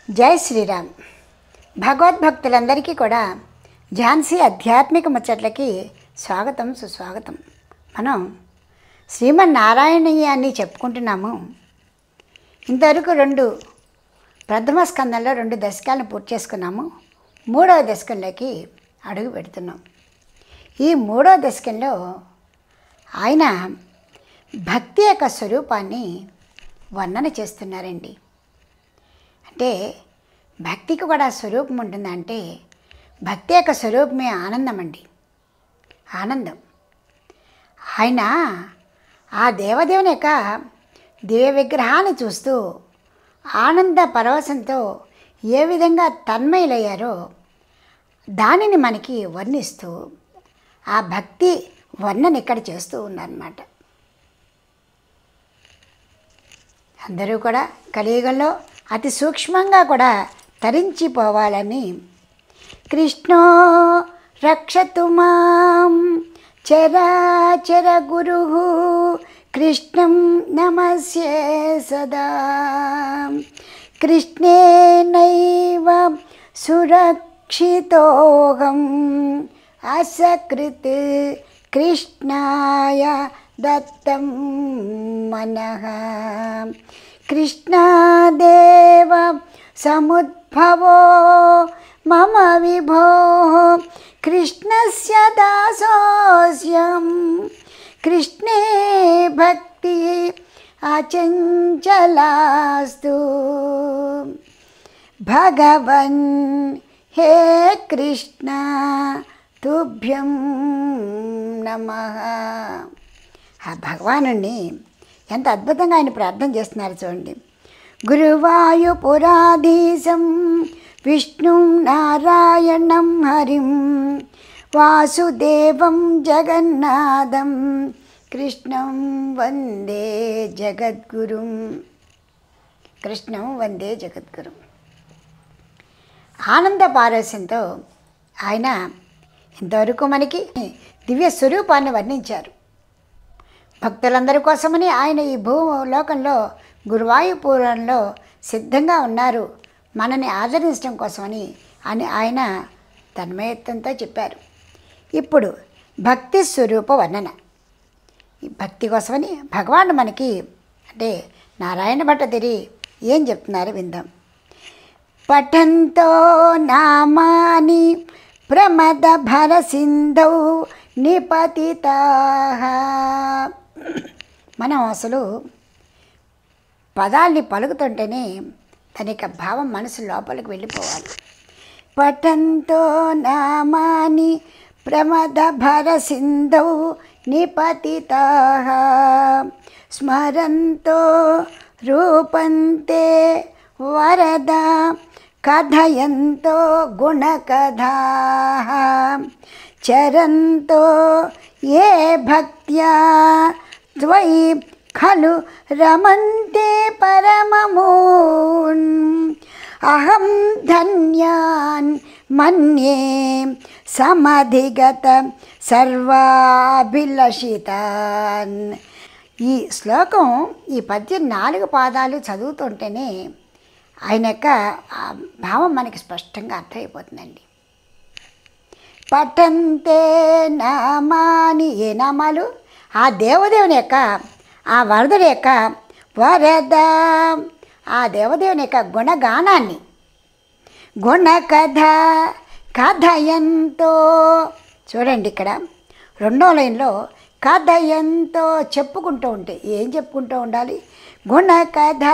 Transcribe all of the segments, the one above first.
జై శ్రీరామ్. భగవద్భక్తులందరికీ కూడా ఝాన్సీ ఆధ్యాత్మిక ముచ్చట్లకి స్వాగతం, సుస్వాగతం. మనం శ్రీమన్నారాయణీయాన్ని చెప్పుకుంటున్నాము. ఇంతవరకు ప్రథమ స్కందంలో 2 దశకాలను పూర్తి చేసుకున్నాము. 3వ దశకంలోకి అడుగు పెడుతున్నాం. ఈ 3వ దశకంలో ఆయన భక్తి యొక్క స్వరూపాన్ని వర్ణన చేస్తున్నారండి. అంటే భక్తికి కూడా స్వరూపం ఉంటుందంటే భక్తి యొక్క స్వరూపమే ఆనందం అండి. ఆనందం. ఆయన ఆ దేవదేవుని యొక్క దివ్య విగ్రహాన్ని చూస్తూ ఆనంద పరవశంతో ఏ విధంగా తన్మయులయ్యారో దానిని మనకి వర్ణిస్తూ ఆ భక్తి వర్ణన ఇక్కడ చేస్తూ ఉన్నారన్నమాట. అందరూ కూడా కలియుగంలో అతి సూక్ష్మంగా కూడా తరించిపోవాలని కృష్ణో రక్షతు మాం చరాచర గురు కృష్ణం నమస్యే సదా కృష్ణేనైవ సురక్షితోహం అసకృత్ కృష్ణాయ దత్తం మనః కృష్ణాదేవ సముద్భవో మమ విభో కృష్ణస్య దాసోస్యం కృష్ణే భక్తి అచంచలాస్తు భగవన్ హే కృష్ణ తుభ్యం నమః. ఆ భగవానుణ్ణి ఎంత అద్భుతంగా ఆయన ప్రార్థన చేస్తున్నారు చూడండి. గురువాయుపురాధీశం విష్ణుం నారాయణం హరిం వాసుదేవం జగన్నాథం కృష్ణం వందే జగద్గురుం. కృష్ణం వందే జగద్గురుం. ఆనంద పారవశ్యంతో ఆయన ఇంతవరకు మనకి దివ్య స్వరూపాన్ని వర్ణించారు. భక్తులందరి కోసమని ఆయన ఈ భూలోకంలో గురువాయూపురంలో సిద్ధంగా ఉన్నారు మనని ఆదరించడం కోసమని ఆయన తన్మయత్వంతో చెప్పారు. ఇప్పుడు భక్తి స్వరూప వర్ణన. ఈ భక్తి కోసమని భగవానుడు మనకి అంటే నారాయణ భట్టతిరి ఏం చెప్తున్నారు విందాం. పఠంతో నామాని ప్రమద భర సింధౌ నిపతితాః. మనం అసలు పదాల్ని పలుకుతుంటేనే దాని యొక్క భావం మనసు లోపలికి వెళ్ళిపోవాలి. పఠంతో నామాని ప్రమద భర సింధౌ నిపతితాః స్మరంతో రూపంతే వరద కథయంతో గుణకథాః చరంతో ఏ భక్త్యా త్వయి ఖలు రమంతే పరమమూన్ అహం ధన్యాన్ మన్యే సమధిగత సర్వాభిలషితాన్. ఈ శ్లోకం ఈ పద్యం 4 పాదాలు చదువుతుంటేనే ఆయన యొక్క భావం మనకి స్పష్టంగా అర్థమైపోతుందండి. పఠంతే నామాని, ఏ నామాలు? ఆ దేవదేవుని యొక్క ఆ వరదుడి యొక్క వరద ఆ దేవదేవుని యొక్క గుణగానాన్ని గుణకథ కథయంతో చూడండి. ఇక్కడ 2వ లైన్లో కథయంతో చెప్పుకుంటూ ఉంటే ఏం చెప్పుకుంటూ ఉండాలి? గుణకథ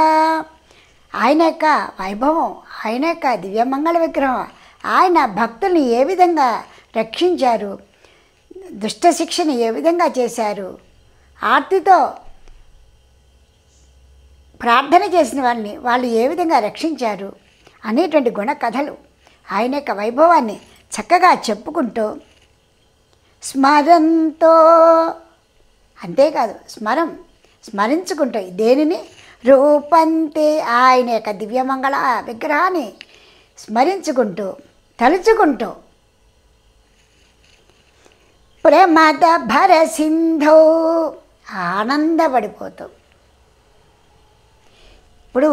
ఆయన యొక్క వైభవం, ఆయన యొక్క దివ్యమంగళ విగ్రహం, ఆయన భక్తుల్ని ఏ విధంగా రక్షించారు, దుష్ట శిక్షను ఏ విధంగా చేశారు, ఆర్తితో ప్రార్థన చేసిన వాళ్ళు ఏ విధంగా రక్షించారు అనేటువంటి గుణ కథలు ఆయన యొక్క వైభవాన్ని చక్కగా చెప్పుకుంటూ స్మరంతో, అంతేకాదు స్మరించుకుంటూ దేనిని? రూపంతే ఆయన యొక్క దివ్యమంగళ విగ్రహాన్ని స్మరించుకుంటూ తలుచుకుంటూ ప్రమద భర సింధౌ ఆనందపడిపోతూ. ఇప్పుడు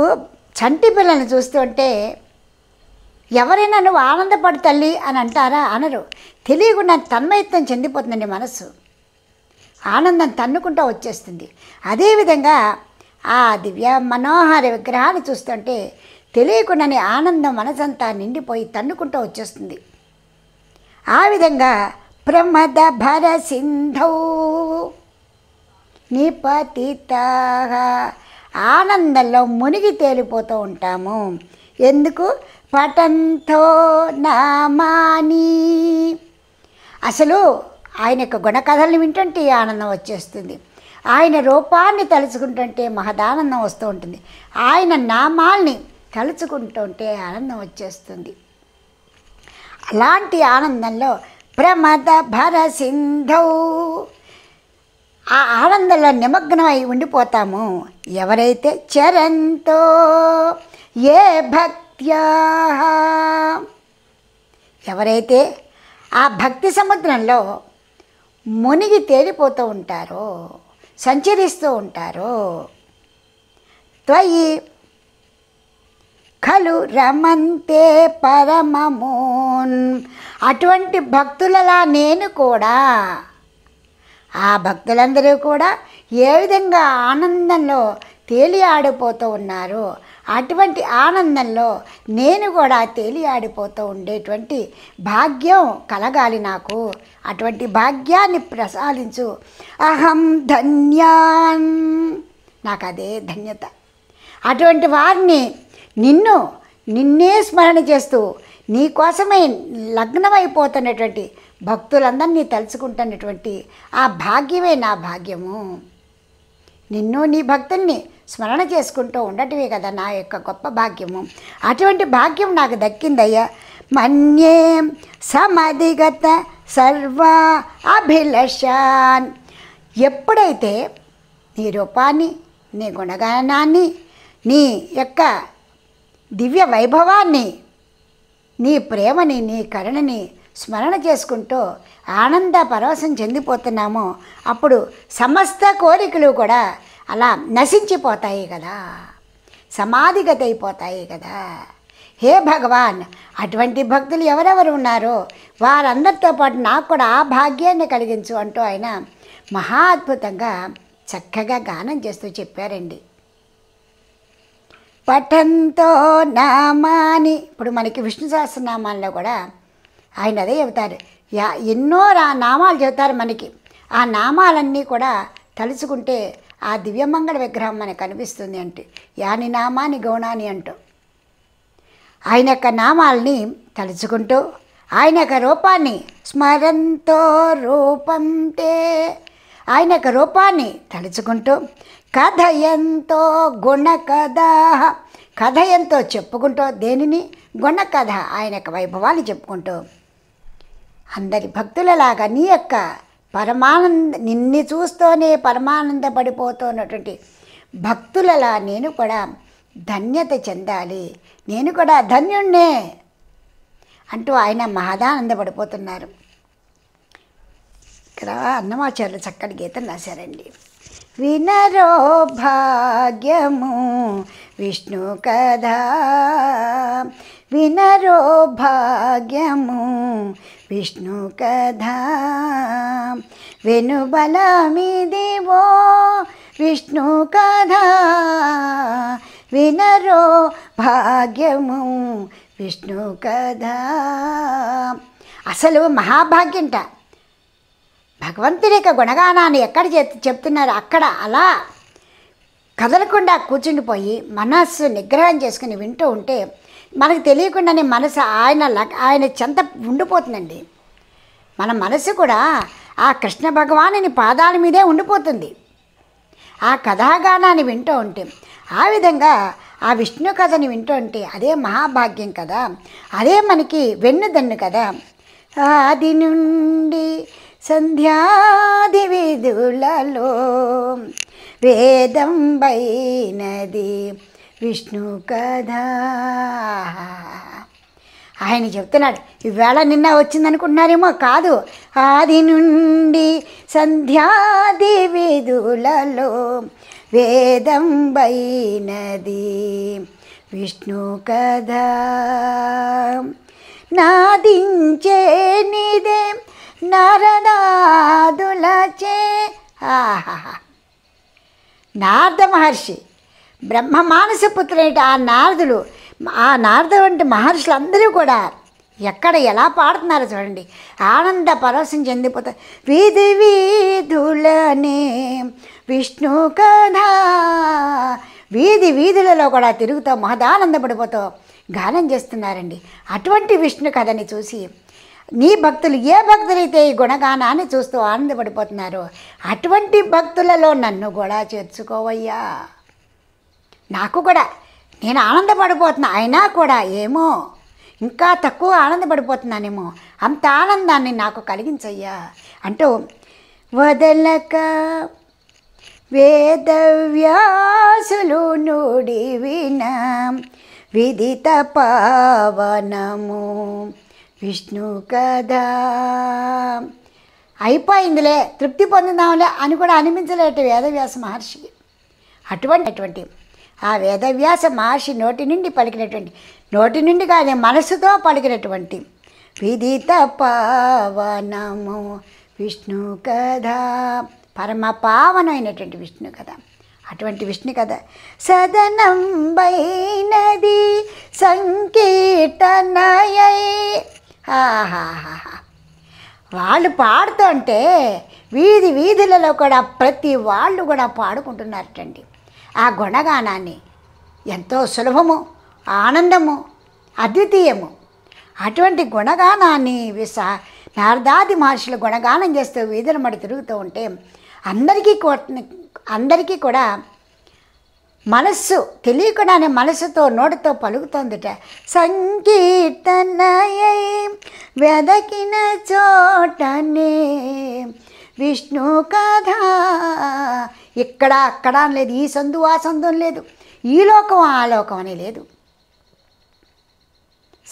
చంటి పిల్లల్ని చూస్తుంటే ఎవరైనా నువ్వు ఆనందపడు తల్లి అని అంటారా? అనరు. తెలియకుండా తన్మయత్వం చెందిపోతుందండి మనస్సు. ఆనందం తన్నుకుంటూ వచ్చేస్తుంది. అదేవిధంగా ఆ దివ్య మనోహర విగ్రహాన్ని చూస్తుంటే తెలియకుండానే ఆనందం మనసంతా నిండిపోయి తన్నుకుంటూ వచ్చేస్తుంది. ఆ విధంగా ప్రమద భర సింధౌ నిపతిత, ఆనందంలో మునిగి తేలిపోతూ ఉంటాము. ఎందుకు? పఠంతో నామాని, అసలు ఆయన యొక్క గుణకథల్ని వింటుంటే ఆనందం వచ్చేస్తుంది. ఆయన రూపాన్ని తలుచుకుంటుంటే మహదానందం వస్తూ ఉంటుంది. ఆయన నామాల్ని తలుచుకుంటుంటే ఆనందం వచ్చేస్తుంది. అలాంటి ఆనందంలో ప్రమద భర సింధౌ, ఆ ఆనందంలో నిమగ్నమై ఉండిపోతాము. ఎవరైతే చరంతో ఏ భక్త్యా, ఎవరైతే ఆ భక్తి సముద్రంలో మునిగి తేలిపోతూ ఉంటారో, సంచరిస్తూ ఉంటారో, త్వయి ఖలు రమంతే పరమమోన్, అటువంటి భక్తులలా నేను కూడా, ఆ భక్తులందరూ కూడా ఏ విధంగా ఆనందంలో తేలియాడిపోతూ ఉన్నారో అటువంటి ఆనందంలో నేను కూడా తేలియాడిపోతూ ఉండేటువంటి భాగ్యం కలగాలి నాకు. అటువంటి భాగ్యాన్ని ప్రసాదించు. అహం ధన్యాన్, నాకు అదే ధన్యత. అటువంటి వారిని నిన్నే స్మరణ చేస్తూ నీ కోసమే లగ్నమైపోతున్నటువంటి భక్తులందరినీ తలుచుకుంటున్నటువంటి ఆ భాగ్యమే నా భాగ్యము. నిన్ను నీ భక్తుల్ని స్మరణ చేసుకుంటూ ఉండటమే కదా నా యొక్క గొప్ప భాగ్యము. అటువంటి భాగ్యం నాకు దక్కిందయ్యా. మన్యే సమధిగత సర్వ అభిలషాన్, ఎప్పుడైతే నీ రూపాన్ని, నీ గుణగానాన్ని, నీ యొక్క దివ్య వైభవాన్ని, నీ ప్రేమని, నీ కరుణని స్మరణ చేసుకుంటూ ఆనంద పరవశం చెందిపోతున్నామో అప్పుడు సమస్త కోరికలు కూడా అలా నశించిపోతాయి కదా, సమాధిగత అయిపోతాయి కదా. హే భగవాన్, అటువంటి భక్తులు ఎవరెవరు ఉన్నారో వారందరితో పాటు నాకు కూడా ఆ భాగ్యాన్ని కలిగించు అంటూ ఆయన మహా అద్భుతంగా చక్కగా గానం చేస్తూ చెప్పారండి. పఠంతో నామాని, ఇప్పుడు మనకి విష్ణు సహస్రనామాల్లో కూడా ఆయన అదే చెబుతారు. ఎన్నో నామాలు చెబుతారు మనకి. ఆ నామాలన్నీ కూడా తలుచుకుంటే ఆ దివ్యమంగళ విగ్రహం మనకు కనిపిస్తుంది. అంటే యాని నామాని గౌణాని అంటూ ఆయన యొక్క నామాల్ని తలుచుకుంటూ ఆయన యొక్క రూపాన్ని స్మరంతో రూపంతే, ఆయన యొక్క రూపాన్ని తలుచుకుంటూ కథయంతో గుణకథ, కథయంతో చెప్పుకుంటూ దేనిని? గుణకథ, ఆయన యొక్క వైభవాన్ని చెప్పుకుంటూ అందరి భక్తులలాగా నీ యొక్క నిన్ను చూస్తూనే పరమానందపడిపోతున్నటువంటి భక్తులలా నేను కూడా ధన్యత చెందాలి, నేను కూడా ధన్యుణ్ణే అంటూ ఆయన మహదానందపడిపోతున్నారు. ఇక్కడ అన్నమాచార్యులు చక్కటి గీతం రాశారండి. వినరో భాగ్యము విష్ణు కథ, వినరో భాగ్యము విష్ణు కథ, వెనుబలమిదివో విష్ణు కథ, వినరో భాగ్యము విష్ణు కథ. అసలు మహాభాగ్యంట. భగవంతుని యొక్క గుణగానాన్ని ఎక్కడ చెప్తున్నారు అక్కడ అలా కదలకుండా కూర్చుండిపోయి మనస్సు నిగ్రహం చేసుకుని వింటూ ఉంటే మనకు తెలియకుండానే మనసు ఆయన చెంత ఉండిపోతుందండి. మన మనసు కూడా ఆ కృష్ణ భగవానుని పాదాల మీదే ఉండిపోతుంది ఆ కథాగానాన్ని వింటూ ఉంటే. ఆ విధంగా ఆ విష్ణు కథని వింటూ ఉంటే అదే మహాభాగ్యం కదా, అదే మనకి వెన్నుదన్ను కదా. ఆది నుండి సంధ్యాది విధులలో వేదం బైనది విష్ణు కథ. ఆయన చెప్తున్నాడు, ఈవేళ నిన్న వచ్చిందనుకుంటున్నారేమో, కాదు. ఆది నుండి సంధ్యాది విధులలో వేదం బైనది విష్ణు కథ నాదించే నిదే నరనాదులచే. ఆహా, నారద మహర్షి బ్రహ్మ మానస పుత్రుడైన ఆ నారద వంటి మహర్షులందరూ కూడా ఎక్కడ ఎలా పాడుతున్నారో చూడండి. ఆనంద పరవశం చెందిపోతారు. వీధి వీధులనే విష్ణు కథ, వీధి వీధులలో కూడా తిరుగుతూ మహదానందపడిపోతూ గానం చేస్తున్నారండి. అటువంటి విష్ణు కథని చూసి నీ భక్తులు ఏ భక్తులైతే ఈ గుణగానాన్ని చూస్తూ ఆనందపడిపోతున్నారో అటువంటి భక్తులలో నన్ను కూడా చేర్చుకోవయ్యా. నాకు కూడా నేను ఆనందపడిపోతున్నా, అయినా కూడా ఏమో ఇంకా తక్కువ ఆనందపడిపోతున్నానేమో, అంత ఆనందాన్ని నాకు కలిగించయ్యా అంటూ వదలక వేదవ్యాసులు నుడి విన విదిత పావనము విష్ణు కథ. అయిపోయిందిలే, తృప్తి పొందుదాంలే అని కూడా అనిపించలేట వేదవ్యాస మహర్షికి. అటువంటి ఆ వేదవ్యాస మహర్షి నోటి నుండి పలికినటువంటి, నోటి నుండి కాదు మనసుతో పలికినటువంటి విదిత పావనము విష్ణు కథ, పరమ పావనమైనటువంటి విష్ణు కథ. అటువంటి విష్ణు కథ సదనం బైనది సంకీర్తనయై. ఆహాహా, వాళ్ళు పాడుతుంటే వీధి వీధులలో కూడా ప్రతి వాళ్ళు కూడా పాడుకుంటున్నారటండి. ఆ గుణగానాన్ని ఎంతో సులభము, ఆనందము, అద్వితీయము. అటువంటి గుణగానాన్ని నారదాది మహర్షులు గుణగానం చేస్తూ వీధుల మడి తిరుగుతూ ఉంటే అందరికీ కూడా మనస్సు తెలియకుండానే మనసుతో నోటితో పలుకుతోందిట. సంకీర్తనయై వెదకిన చోటనే విష్ణు కథ. ఇక్కడ అక్కడ అని లేదు, ఈ సందు ఆ సందు లేదు, ఈ లోకం ఆ లోకం అని లేదు.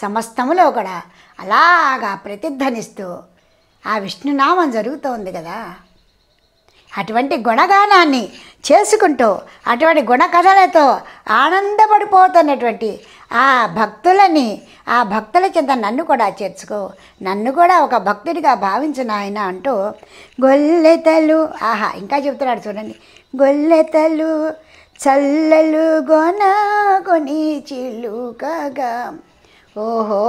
సమస్తములో కూడా అలాగా ప్రతిధ్వనిస్తూ ఆ విష్ణునామం జరుగుతోంది కదా. అటువంటి గుణగానాన్ని చేసుకుంటూ అటువంటి గుణకథలతో ఆనందపడిపోతున్నటువంటి ఆ భక్తులని, ఆ భక్తుల కింద నన్ను కూడా చేర్చుకో, నన్ను కూడా ఒక భక్తుడిగా భావించిన ఆయన అంటూ గొల్లెతలు. ఆహా, ఇంకా చెప్తున్నాడు చూడండి. గొల్లెతలు చల్లలు కొని చిలుకగా. ఓహో,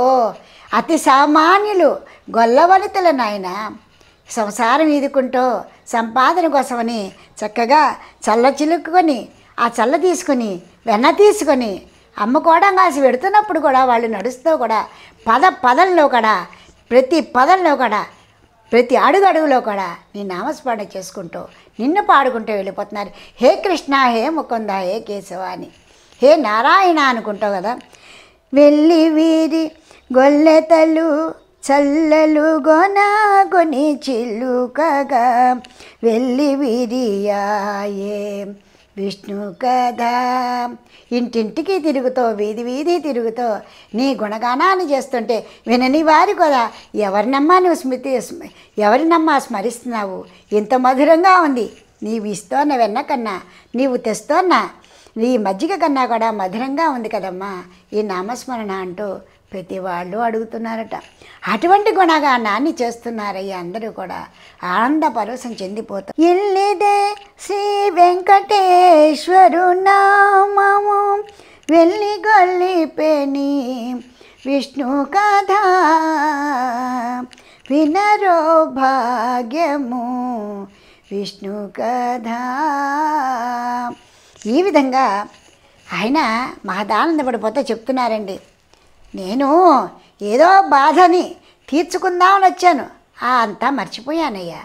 అతి సామాన్యులు గొల్లవనితల నాయన సంసారం ఈదుకుంటూ సంపాదన కోసమని చక్కగా చల్ల చిలుక్కొని ఆ చల్ల తీసుకొని వెన్న తీసుకొని అమ్ముకోవడం కాసి పెడుతున్నప్పుడు కూడా వాళ్ళు నడుస్తూ కూడా పదంలో కూడా ప్రతి పదంలో కూడా ప్రతి అడుగులో కూడా నీ నామస్మరణ చేసుకుంటూ నిన్ను పాడుకుంటూ వెళ్ళిపోతున్నారు. హే కృష్ణ, హే ముకుంద, హే కేశవ అని, హే నారాయణ అనుకుంటావు కదా. వెళ్ళి వీరి గొల్లెతలు చల్లలు కొని చిలుకగా వెళ్ళి విరియాయే విష్ణు కథ. ఇంటింటికి తిరుగుతో వీధి వీధి తిరుగుతో నీ గుణగానాన్ని చేస్తుంటే వినని వారు కదా ఎవరినమ్మా నువ్వు ఎవరినమ్మా స్మరిస్తున్నావు, ఇంత మధురంగా ఉంది, నీవు ఇస్తోన్న వెన్న కన్నా నీవు తెస్తోన్న నీ మజ్జిగ కన్నా కూడా మధురంగా ఉంది కదమ్మా ఈ నామస్మరణ అంటూ ప్రతి వాళ్ళు అడుగుతున్నారట. అటువంటి గుణగానాన్ని చేస్తున్నారయ్యా అందరూ కూడా ఆనంద పరవశం చెందిపోతారు. ఇల్లిదే శ్రీ వెంకటేశ్వరు నామము వెళ్ళి గొల్లిపెని విష్ణు కథ వినరో భాగ్యము విష్ణు కథ. ఈ విధంగా ఆయన మహదానందపడిపోతే చెప్తున్నారండి. నేను ఏదో బాధని తీర్చుకుందామని వచ్చాను, అంతా మర్చిపోయానయ్యా.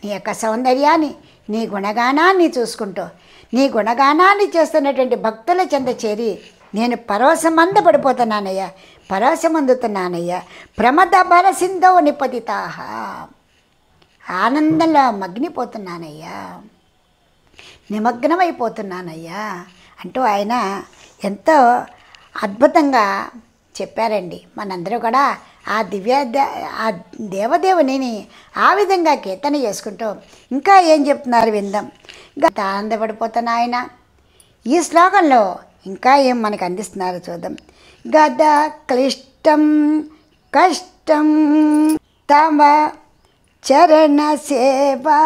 నీ యొక్క సౌందర్యాన్ని, నీ గుణగానాన్ని చూసుకుంటూ నీ గుణగానాన్ని చేస్తున్నటువంటి భక్తుల చెంత చేరి నేను పరవశమందపడిపోతున్నానయ్యా, పరవశమందుతున్నానయ్యా. ప్రమద బల సింధో నిపతితాహ, ఆనందంలో మగ్నిపోతున్నానయ్యా, నిమగ్నమైపోతున్నానయ్యా అంటూ ఆయన ఎంతో అద్భుతంగా చెప్పారండి. మనందరూ కూడా ఆ ఆ దేవదేవుని ఆ విధంగా కీర్తన చేసుకుంటూ ఇంకా ఏం చెప్తున్నారు విందాం. ఆనందపడిపోతున్న ఆయన ఈ శ్లోకంలో ఇంకా ఏం మనకు అందిస్తున్నారో చూద్దాం. గద క్లిష్టం కష్టం తమ చరణ సేవా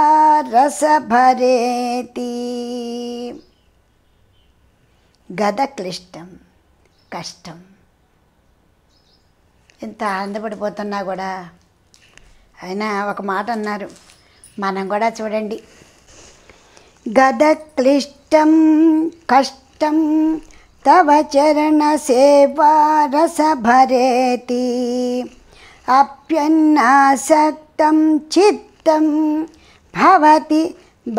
రసభరేతి. గద క్లిష్టం కష్టం. ఎంత ఆనందపడిపోతున్నా కూడా ఆయన ఒక మాట అన్నారు, మనం కూడా చూడండి. గద క్లిష్టం కష్టం తవ చరణ సేవా రసభరేతి అప్యన్నాసక్తం చిత్తం భవతి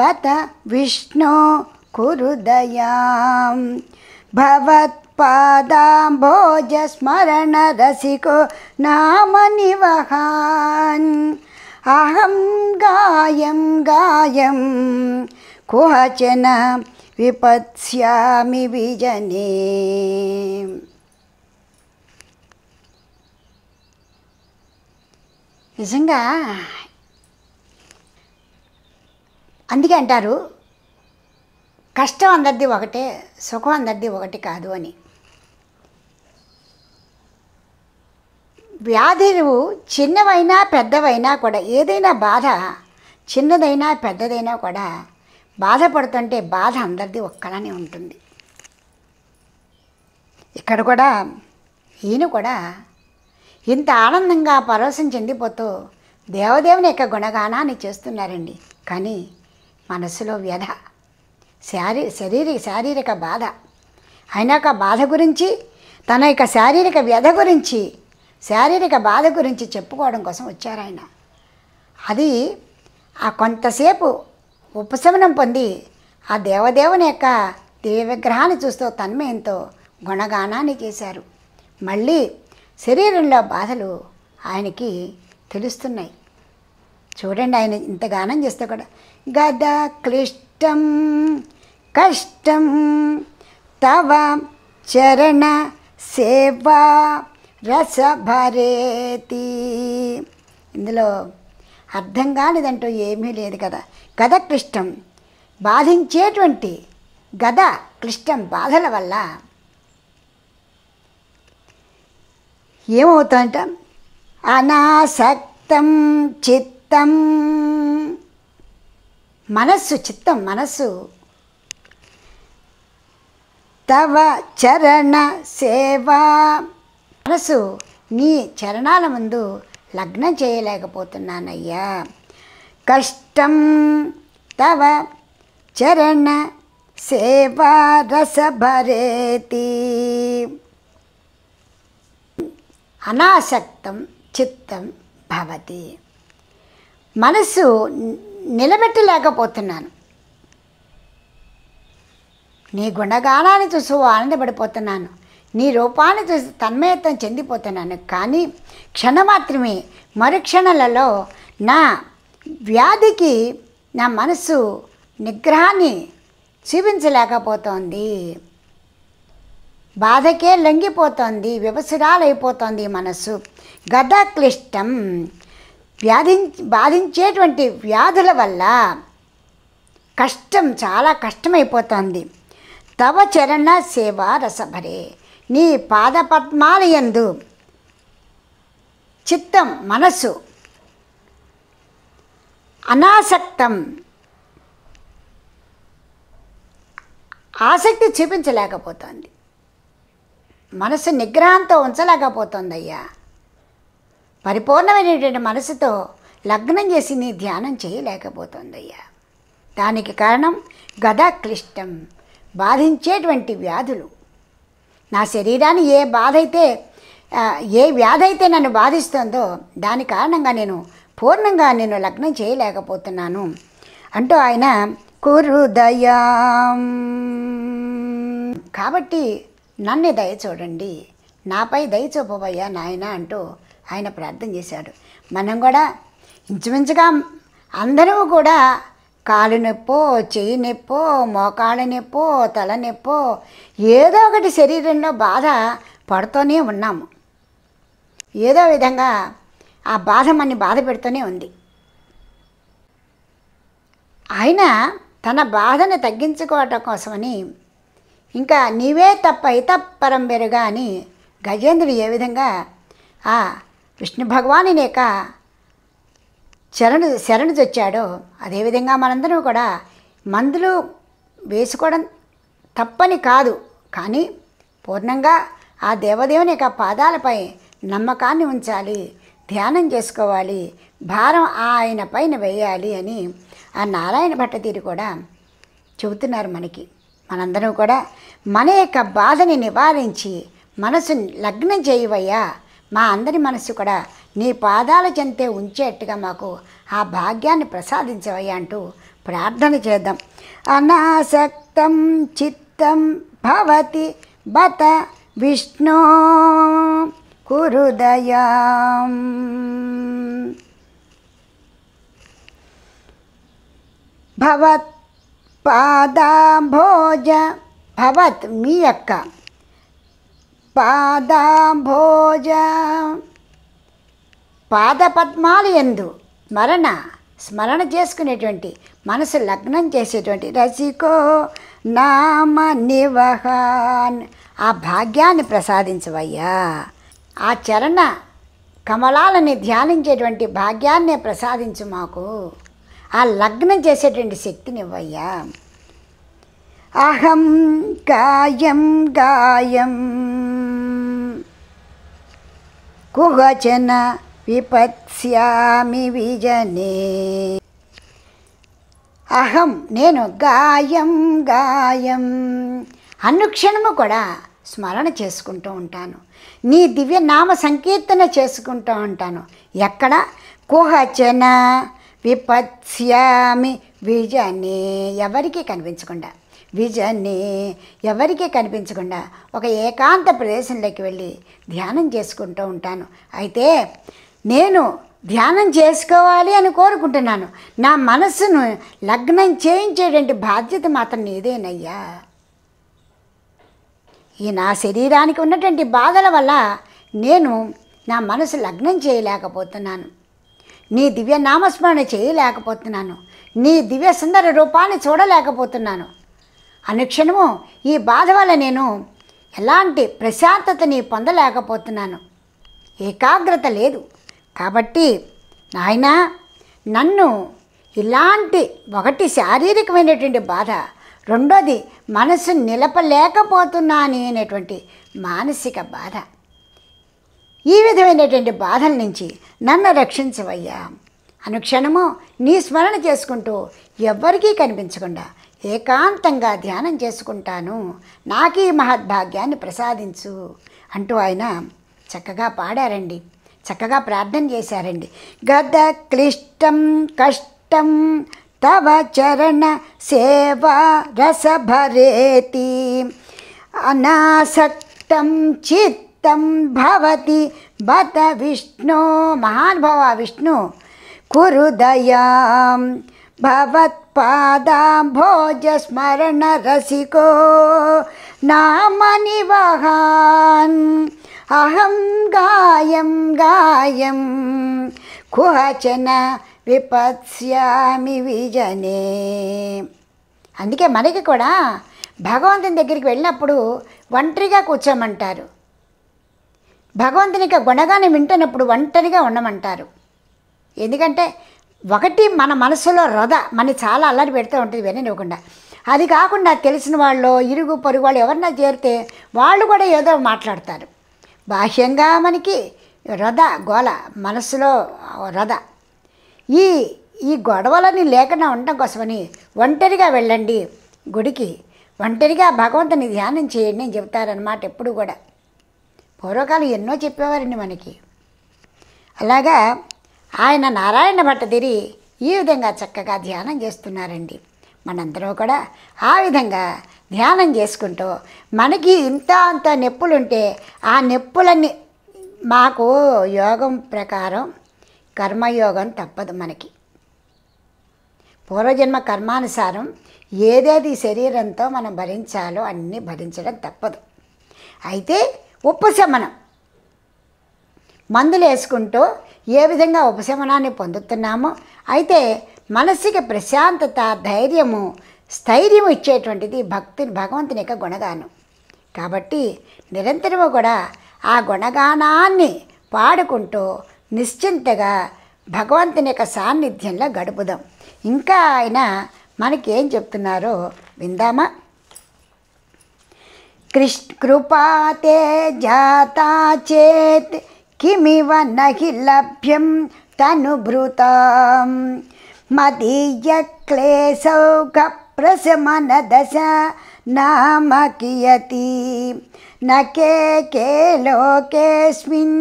బత విష్ణో కురు దయాం. భవత్పాదాంభోజ స్మరణ రసికో నామ నివహాన్. అహం గాయం గాయం కుహచన విపత్స్యామి విజనే. నిజంగా అందుకే అంటారు కష్టం అందరిది ఒకటే, సుఖం అందరిది ఒకటి కాదు అని. వ్యాధులు చిన్నవైనా పెద్దవైనా కూడా, ఏదైనా బాధ చిన్నదైనా పెద్దదైనా కూడా బాధపడుతుంటే బాధ అందరిది ఒక్కలానే ఉంటుంది. ఇక్కడ కూడా ఈయన కూడా ఇంత ఆనందంగా పరవశం చెందిపోతూ దేవదేవుని యొక్క గుణగానాన్ని చేస్తున్నారండి. కానీ మనసులో వ్యధ, శారీరక బాధ. ఆయన యొక్క బాధ గురించి, తన యొక్క శారీరక వ్యధ గురించి, శారీరక బాధ గురించి చెప్పుకోవడం కోసం వచ్చారు ఆయన. అది ఆ కొంతసేపు ఉపశమనం పొంది ఆ దేవదేవుని యొక్క దివ్య విగ్రహాన్ని చూస్తూ తన్మయంతో గుణగానాన్ని చేశారు. మళ్ళీ శరీరంలో బాధలు ఆయనకి తెలుస్తున్నాయి. చూడండి, ఆయన ఇంత గానం చేస్తే కూడా గద క్లిష్టం కష్టం తవ చరణ సేవా రసభరేతి. ఇందులో అర్థం కానిదంటూ ఏమీ లేదు కదా. గద క్లిష్టం, బాధించేటువంటి గద క్లిష్టం, బాధల వల్ల ఏమవుతుందంట, అనాసక్తం చిత్తం, మనస్సు, చిత్తం మనస్సు, తవ చరణ సేవా, మనసు నీ చరణాల ముందు లగ్నం చేయలేకపోతున్నానయ్యా. కష్టం తవ చరణ సేవా రసభరేతి. అనాసక్తం చిత్తం భవతి, మనసు నిలబెట్టలేకపోతున్నాను. నీ గుణగానాన్ని చూసి ఆనందపడిపోతున్నాను, నీ రూపాన్ని చూసి తన్మయత్వం చెందిపోతున్నాను. కానీ క్షణమాత్రమే, మరుక్షణాలలో నా వ్యాధికి నా మనసు నిగ్రహాన్ని చూపించలేకపోతోంది. బాధకే లొంగిపోతోంది, వివసురాలైపోతోంది మనస్సు. గద క్లిష్టం, బాధించేటువంటి వ్యాధుల వల్ల కష్టం, చాలా కష్టమైపోతోంది. తవ చరణ సేవా రసభరే, నీ పాదపద్మాలయందు చిత్తం మనస్సు అనాసక్తం, ఆసక్తి చూపించలేకపోతోంది, మనసు నిగ్రహంతో ఉంచలేకపోతుందయ్యా. పరిపూర్ణమైనటువంటి మనసుతో లగ్నం చేసి నీ ధ్యానం చేయలేకపోతుందయ్యా. దానికి కారణం గద క్లిష్టం, బాధించేటువంటి వ్యాధులు. నా శరీరాన్ని ఏ వ్యాధి అయితే నన్ను బాధిస్తుందో దాని కారణంగా నేను పూర్ణంగా లగ్నం చేయలేకపోతున్నాను అంటూ ఆయన కురు దయాం. కాబట్టి నన్ను దయ చూడండి, నాపై దయ చూపవయ్యా నాయన అంటూ ఆయన ప్రార్థన చేశాడు. మనం కూడా ఇంచుమించుగా అందరూ కూడా కాలు నొప్పో, చెయ్యి నొప్పో, మోకాళ్ళ నొప్పో, తల నొప్పో, ఏదో ఒకటి శరీరంలో బాధ పడుతూనే ఉన్నాము. ఏదో విధంగా ఆ బాధ మనని బాధ పెడుతూనే ఉంది. ఆయన తన బాధను తగ్గించుకోవటం కోసమని ఇంకా నీవే తప్ప ఇతప్పరం బెరుగా అని గజేంద్రుడు ఏ విధంగా ఆ విష్ణు భగవానుని యొక్క శరణు తెచ్చాడో అదేవిధంగా మనందరం కూడా మందులు వేసుకోవడం తప్పని కాదు, కానీ పూర్ణంగా ఆ దేవదేవుని యొక్క పాదాలపై నమ్మకాన్ని ఉంచాలి, ధ్యానం చేసుకోవాలి, భారం ఆయన పైన వేయాలి అని ఆ నారాయణ భట్టతిరి కూడా చెబుతున్నారు మనకి. మనందరం కూడా మన యొక్క బాధని నివారించి మనసు లగ్నం చేయవయ్యా, మా అందరి మనసు కూడా నీ పాదాల చెంతే ఉంచేట్టుగా మాకు ఆ భాగ్యాన్ని ప్రసాదించవయ్యా అంటూ ప్రార్థన చేద్దాం. అనాసక్తం చిత్తం భవతి బత విష్ణో కురుదయాం. భవత్ పాదాంభోజ భవత్ మీ యొక్క పాదాంభోజ పాదపద్మాలు యందు స్మరణ చేసుకునేటువంటి మనసు లగ్నం చేసేటువంటి రసికో నామ నివహాన్ ఆ భాగ్యాన్ని ప్రసాదించవయ్యా. ఆ చరణ కమలాలని ధ్యానించేటువంటి భాగ్యాన్నే ప్రసాదించు మాకు, ఆ లగ్నం చేసేటువంటి శక్తిని ఇవ్వయ్యా. అహం గాయం గాయం కుహచన విపత్స్యామి విజనే. అహం నేను గాయం గాయం అనుక్షణము కూడా స్మరణ చేసుకుంటూ ఉంటాను, నీ దివ్య నామ సంకీర్తన చేసుకుంటూ ఉంటాను. ఎక్కడ కుహచన విపత్స్యామి విజనే ఎవరికీ కనిపించకుండా, విజనే ఎవరికీ కనిపించకుండా ఒక ఏకాంత ప్రదేశంలోకి వెళ్ళి ధ్యానం చేసుకుంటూ ఉంటాను. అయితే నేను ధ్యానం చేసుకోవాలి అని కోరుకుంటున్నాను, నా మనస్సును లగ్నం చేయించేటువంటి బాధ్యత మాత్రం నీదేనయ్యా. ఈ నా శరీరానికి ఉన్నటువంటి బాధల వల్ల నేను నా మనసు లగ్నం చేయలేకపోతున్నాను, నీ దివ్య నామస్మరణ చేయలేకపోతున్నాను, నీ దివ్య సుందర రూపాన్ని చూడలేకపోతున్నాను. అనుక్షణము ఈ బాధ వల్ల నేను ఎలాంటి ప్రశాంతతని పొందలేకపోతున్నాను, ఏకాగ్రత లేదు. కాబట్టి నాయనా నన్ను ఇలాంటి ఒకటి శారీరకమైనటువంటి బాధ, రెండోది మనసు నిలపలేకపోతున్నాను అనేటువంటి మానసిక బాధ, ఈ విధమైనటువంటి బాధల నుంచి నన్ను రక్షించవయ్యా. అనుక్షణము నీ స్మరణ చేసుకుంటూ ఎవ్వరికీ కనిపించకుండా ఏకాంతంగా ధ్యానం చేసుకుంటాను, నాకు ఈ మహద్భాగ్యాన్ని ప్రసాదించు అంటూ ఆయన చక్కగా పాడారండి, చక్కగా ప్రార్థన చేశారండి. గద క్లిష్టం కష్టం తవ చరణ సేవా రసభరేతి అనాసక్తం చిత్తం భవతి బత విష్ణు. మహానుభావ విష్ణు కురుదయాం భవత్పాదాంభోజ స్మరణ రసికో నామ నివహాన్. అహం గాయం గాయం కుహచన విపత్స్యామి విజనే. అందుకే మనకి కూడా భగవంతుని దగ్గరికి వెళ్ళినప్పుడు ఒంటరిగా కూర్చోమంటారు, భగవంతుని యొక్క గుణగానం వింటున్నప్పుడు ఒంటరిగా ఉండమంటారు. ఎందుకంటే ఒకటి మన మనసులో మన చాలా అల్లరి పెడుతూ ఉంటుంది విననివ్వకుండా. అది కాకుండా తెలిసిన వాళ్ళు ఇరుగు పొరుగు వాళ్ళు ఎవరన్నా చేరితే వాళ్ళు కూడా ఏదో మాట్లాడతారు. బాహ్యంగా మనకి గోల, మనసులో ఈ గొడవలని లేకుండా ఉండటం కోసమని ఒంటరిగా వెళ్ళండి గుడికి, ఒంటరిగా భగవంతుని ధ్యానం చేయండి అని చెప్తారనమాట. ఎప్పుడు కూడా పూర్వకాలం ఎన్నో చెప్పేవారండి మనకి. అలాగా ఆయన నారాయణ భట్టతిరి ఈ విధంగా చక్కగా ధ్యానం చేస్తున్నారండి. మనందరం కూడా ఆ విధంగా ధ్యానం చేసుకుంటూ మనకి ఇంత అంత నొప్పులుంటే ఆ నొప్పులన్నీ మాకు యోగం ప్రకారం కర్మయోగం తప్పదు. మనకి పూర్వజన్మ కర్మానుసారం ఏదేది శరీరంతో మనం భరించాలో అన్నీ భరించడం తప్పదు. అయితే ఉపశమనం మందులు వేసుకుంటూ ఏ విధంగా ఉపశమనాన్ని పొందుతున్నామో, అయితే మనసుకి ప్రశాంతత, ధైర్యము, స్థైర్యం ఇచ్చేటువంటిది భగవంతుని యొక్క గుణగానం. కాబట్టి నిరంతరము కూడా ఆ గుణగానాన్ని పాడుకుంటూ నిశ్చింతగా భగవంతుని యొక్క సాన్నిధ్యంలో గడుపుదాం. ఇంకా ఆయన మనకేం చెప్తున్నారో విందామా? కృపాతే జాతా చేత్ కిమివ నహి లభ్యం తనుభృతాం మదీయ క్లేశౌఘ ప్రశమన దశ నామ కియతి నకే లోకేస్మిన్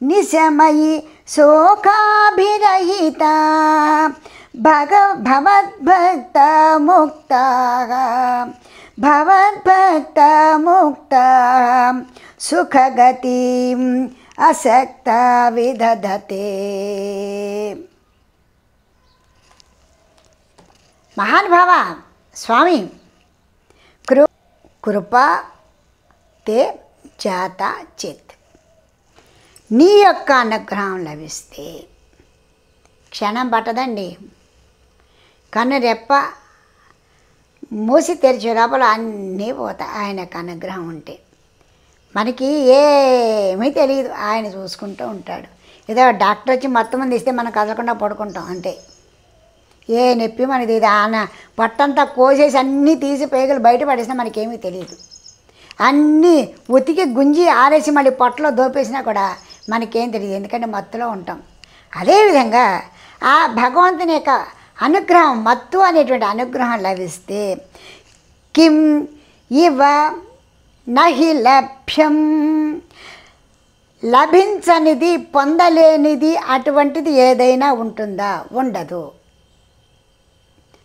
నిశమయి శోకాభిరహిత భవద్భక్త ముక్త సుఖగతిం అసక్త విదధతే. మహానుభావ స్వామి, కృపా తే జాత చేత్, నీ యొక్క అనుగ్రహం లభిస్తే క్షణం పట్టదండి. కన్ను రెప్ప మూసి తెరిచే లోపల అన్నీ పోతాయి. ఆయన యొక్క అనుగ్రహం ఉంటే మనకి ఏమీ తెలియదు, ఆయన చూసుకుంటూ ఉంటాడు. ఏదో డాక్టర్ వచ్చి మొత్తం మంది ఇస్తే మనం కదలకుండా పడుకుంటాం అంతే. ఏ నొప్పి మనది ఇది ఆయన పొట్టంతా కోసేసి అన్నీ తీసి పేగులు బయట పడేసినా మనకేమీ తెలియదు. అన్నీ ఉతికి గుంజి ఆరేసి మళ్ళీ పొట్టలో దోపేసినా కూడా మనకేం తెలియదు, ఎందుకంటే మత్తులో ఉంటాం. అదేవిధంగా ఆ భగవంతుని యొక్క అనుగ్రహం, మత్తు అనేటువంటి అనుగ్రహం లభిస్తే కిం ఇవ నహి లభ్యం, లభించనిది పొందలేనిది అటువంటిది ఏదైనా ఉంటుందా? ఉండదు.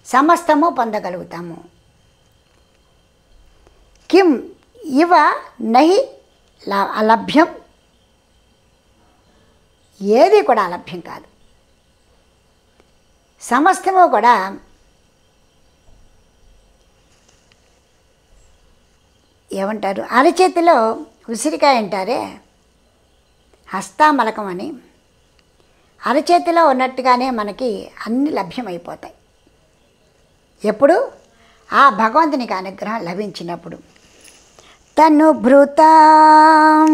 సమస్తము పొందగలుగుతాము. కిం ఇవ నహి అలభ్యం, ఏది కూడా అలభ్యం కాదు. సమస్తము కూడా ఏమంటారు, అరచేతిలో ఉసిరికాయ అంటారే, హస్తామలకం అని, అరచేతిలో ఉన్నట్టుగానే మనకి అన్ని లభ్యమైపోతాయి. ఎప్పుడు? ఆ భగవంతునికి అనుగ్రహం లభించినప్పుడు. తను భృతం,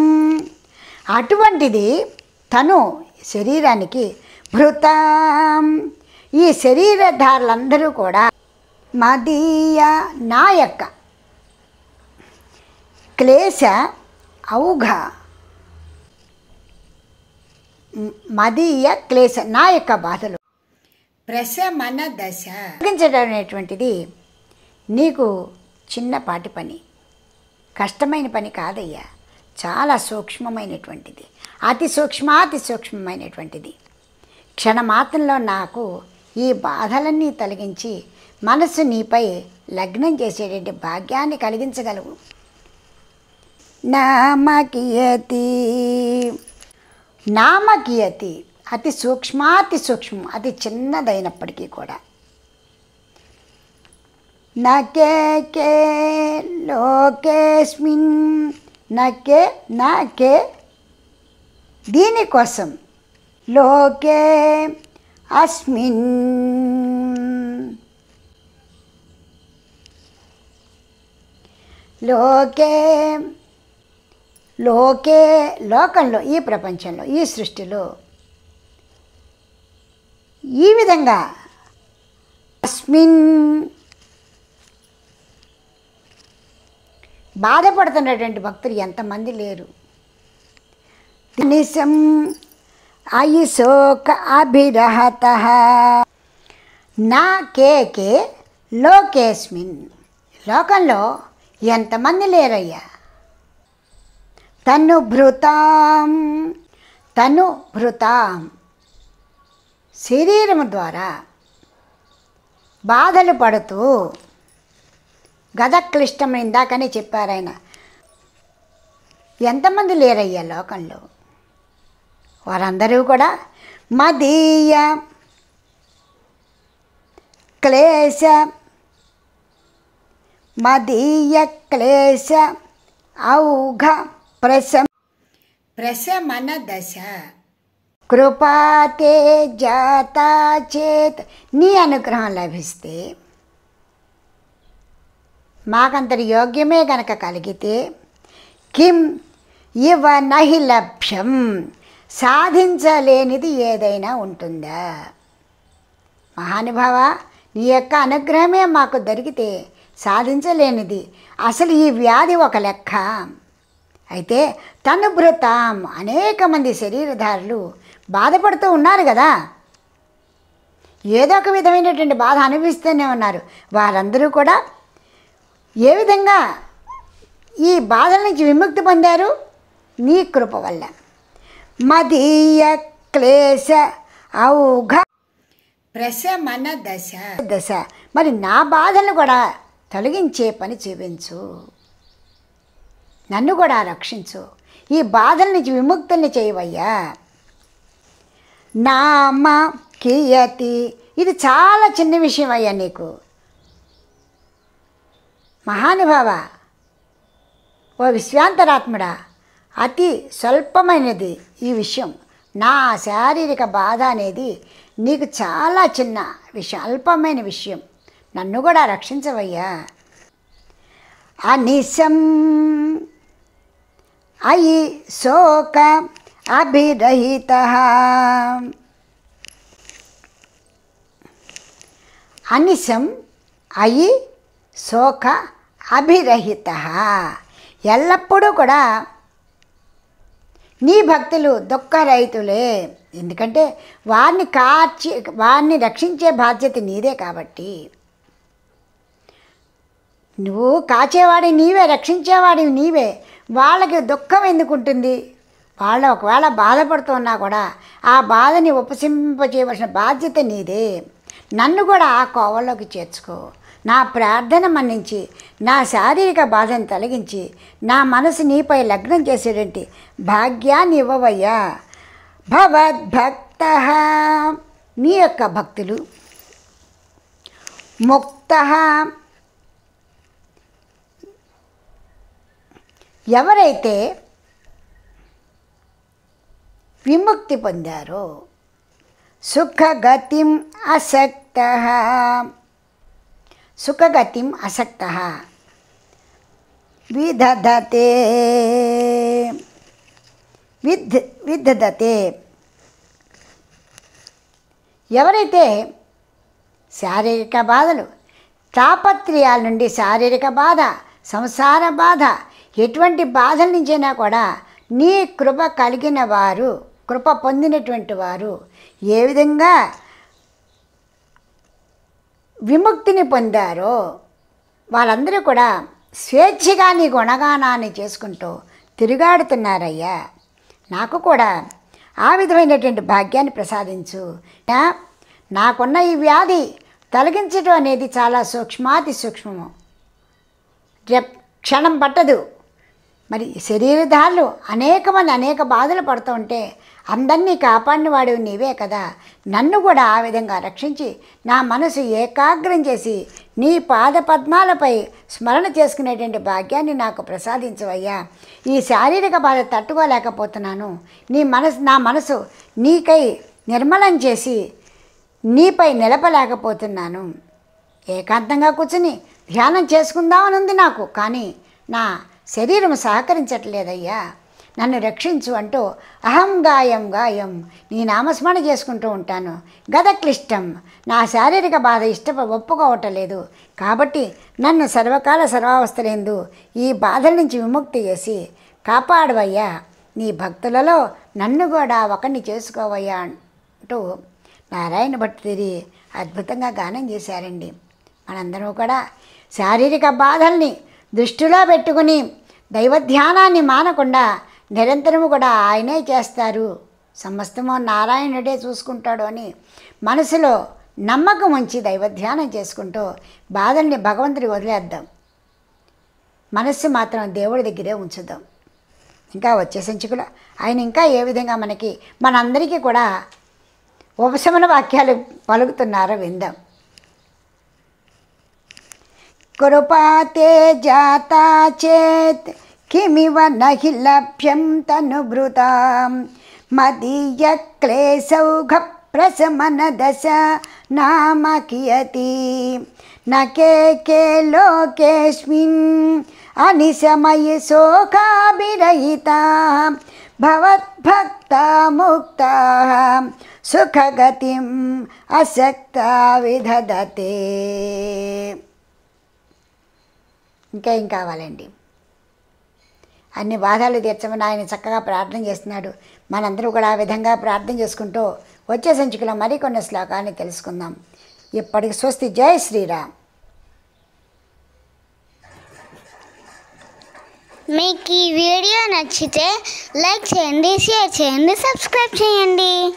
అటువంటిది తను శరీరానికి భృతం, ఈ శరీరధారులందరూ కూడా మదీయ, నా యొక్క క్లేశ ఔఘ, మదీయ క్లేశ, నా యొక్క బాధలు ప్రశమన దశ తగ్గించడం అనేటువంటిది నీకు చిన్నపాటి పని, కష్టమైన పని కాదయ్యా. చాలా సూక్ష్మమైనటువంటిది, అతి సూక్ష్మమైనటువంటిది. క్షణమాత్రంలో నాకు ఈ బాధలన్నీ తొలగించి మనసు నీపై లగ్నం చేసేటువంటి భాగ్యాన్ని కలిగించగలవు. నామకియతి, నామకియతి అతి సూక్ష్మం, అతి చిన్నదైనప్పటికీ కూడా. నకే లోకేస్మిన్, నాకే దీనికోసం, లోకే అస్మిన్, లోకంలో, ఈ ప్రపంచంలో, ఈ సృష్టిలో ఈ విధంగా అస్మిన్ బాధపడుతున్నటువంటి భక్తులు ఎంతమంది లేరు. నిశం అయిశోక అభిరహత నా కేకే లోకేస్మిన్, లోకంలో ఎంతమంది లేరయ్యా. తను భృతాం, శరీరము ద్వారా బాధలు పడుతూ, గదక్లిష్టం ఇందాకనే చెప్పారు ఆయన, ఎంతమంది లేరయ్యా లోకంలో. వారందరూ కూడా మదీయ క్లేశ ఔఘ ప్రశమన దశ కృపాతే జాతా చేత్, నీ అనుగ్రహం లభిస్తే మాకంతటి యోగ్యమే గనక కలిగితే కిం ఇవ నహి లభ్యం, సాధించలేనిది ఏదైనా ఉంటుందా? మహానుభావ, నీ యొక్క అనుగ్రహమే మాకు దొరికితే సాధించలేనిది అసలు ఈ వ్యాధి ఒక లెక్క. అయితే తనుభృతాం, అనేక మంది శరీరధారులు బాధపడుతూ ఉన్నారు కదా, ఏదో ఒక విధమైనటువంటి బాధ అనుభవిస్తూనే ఉన్నారు. వారందరూ కూడా ఏ విధంగా ఈ బాధల నుంచి విముక్తి పొందారు? నీ కృప వల్ల. మదీయ క్లేశ ఔఘ ప్రశమన దశ, మరి నా బాధలను కూడా తొలగించే పని చూపించు, నన్ను కూడా రక్షించు, ఈ బాధల నుంచి విముక్తుల్ని చేయవయ్యా. నామ కియతి, ఇది చాలా చిన్న విషయం అయ్యా నీకు. మహానుభావ, ఓ విశ్వాంతరాత్ముడా, అతి స్వల్పమైనది ఈ విషయం. నా శారీరక బాధ అనేది నీకు చాలా చిన్న విషయం, అల్పమైన విషయం, నన్ను కూడా రక్షించవయ్యా. అనిశం అయి శోక అభిరహిత, అనిశం అయి శోక అభిరహిత, ఎల్లప్పుడూ కూడా నీ భక్తులు దుఃఖరహితులే. ఎందుకంటే వారిని రక్షించే బాధ్యత నీదే కాబట్టి. నువ్వు కాచేవాడి నీవే, రక్షించేవాడి నీవే. వాళ్ళకి దుఃఖం ఎందుకు ఉంటుంది? వాళ్ళు ఒకవేళ బాధపడుతున్నా కూడా ఆ బాధని ఉపశమింపచేయవలసిన బాధ్యత నీదే. నన్ను కూడా ఆ కోవలోకి చేర్చుకో. నా ప్రార్థన మన్నించి నా శారీరక బాధను తొలగించి నా మనసు నీపై లగ్నం చేసేటువంటి భాగ్యాన్ని ఇవ్వవయ్యా. భవద్భక్త, నీ యొక్క భక్తులు. ముక్త, ఎవరైతే విముక్తి పొందారో. సుఖగతిం అసక్త, సుఖగతిం అసక్త విదధతే విదధతే, ఎవరైతే శారీరక బాధలు, తాపత్రయాల నుండి శారీరక బాధ, సంసార బాధ, ఎటువంటి బాధల నుంచైనా కూడా నీ కృప కలిగిన వారు, కృప పొందినటువంటి వారు ఏ విధంగా విముక్తిని పొందారో వాళ్ళందరూ కూడా స్వేచ్ఛగా నీ గుణగానాన్ని చేసుకుంటూ తిరుగాడుతున్నారయ్యా. నాకు కూడా ఆ విధమైనటువంటి భాగ్యాన్ని ప్రసాదించు. నాకున్న ఈ వ్యాధి తొలగించడం అనేది చాలా సూక్ష్మాతి సూక్ష్మము, క్షణం పట్టదు. మరి శరీరధారులు అనేక మంది అనేక బాధలు పడుతూ ఉంటే అందరినీ కాపాడిన వాడు నీవే కదా. నన్ను కూడా ఆ విధంగా రక్షించి నా మనసు ఏకాగ్రం చేసి నీ పాద పద్మాలపై స్మరణ చేసుకునేటువంటి భాగ్యాన్ని నాకు ప్రసాదించవయ్యా. ఈ శారీరక బాధ తట్టుకోలేకపోతున్నాను. నా మనసు నీకై నిర్మలం చేసి నీపై నిలపలేకపోతున్నాను. ఏకాంతంగా కూర్చుని ధ్యానం చేసుకుందామని ఉంది నాకు, కానీ నా శరీరం సహకరించట్లేదయ్యా. నన్ను రక్షించు అంటూ అహం గాయం గాయం నీ నామస్మరణ చేసుకుంటూ ఉంటాను. గదక్లిష్టం, నా శారీరక బాధ ఒప్పుకోవటలేదు కాబట్టి నన్ను సర్వకాల సర్వావస్థలందు ఈ బాధల నుంచి విముక్తి చేసి కాపాడవయ్యా. నీ భక్తులలో నన్ను కూడా ఒకరిని చేసుకోవయ్యా అంటూ నారాయణ భట్టిరి అద్భుతంగా గానం చేశారండి. మనందరం కూడా శారీరక బాధల్ని దృష్టిలో పెట్టుకుని దైవధ్యానాన్ని మానకుండా నిరంతరము కూడా ఆయనే చేస్తారు, సమస్తము నారాయణుడే చూసుకుంటాడు అని మనసులో నమ్మకం ఉంచి దైవధ్యానం చేసుకుంటూ బాధల్ని భగవంతుడికి వదిలేద్దాం. మనస్సు మాత్రం దేవుడి దగ్గరే ఉంచుదాం. ఇంకా వచ్చే సంచికలో ఆయన ఇంకా ఏ విధంగా మనందరికీ కూడా ఉపశమన వాక్యాలు పలుకుతున్నారో విందాం. కృపాతే జాతా చేత్ కిమివ నహి లభ్యం తనుభృతాం మదీయ క్లేశౌఘ ప్రశమన దశ नाम कियति न के लोकेऽस्मिन् अनिशमयि शोकाभिरहिताः भवद्भक्ता मुक्ताः सुखगतिम् अशक्ता विदधते. ఇంకేం కావాలండి? అన్ని బాధలు తీర్చమని ఆయన చక్కగా ప్రార్థన చేస్తున్నాడు. మనందరూ కూడా ఆ విధంగా ప్రార్థన చేసుకుంటూ వచ్చే సంచికలో మరికొన్ని శ్లోకాన్ని తెలుసుకుందాం. ఇప్పటికి స్వస్తి. జై శ్రీరామ్. మీకు ఈ వీడియో నచ్చితే లైక్ చేయండి, షేర్ చేయండి, సబ్స్క్రైబ్ చేయండి.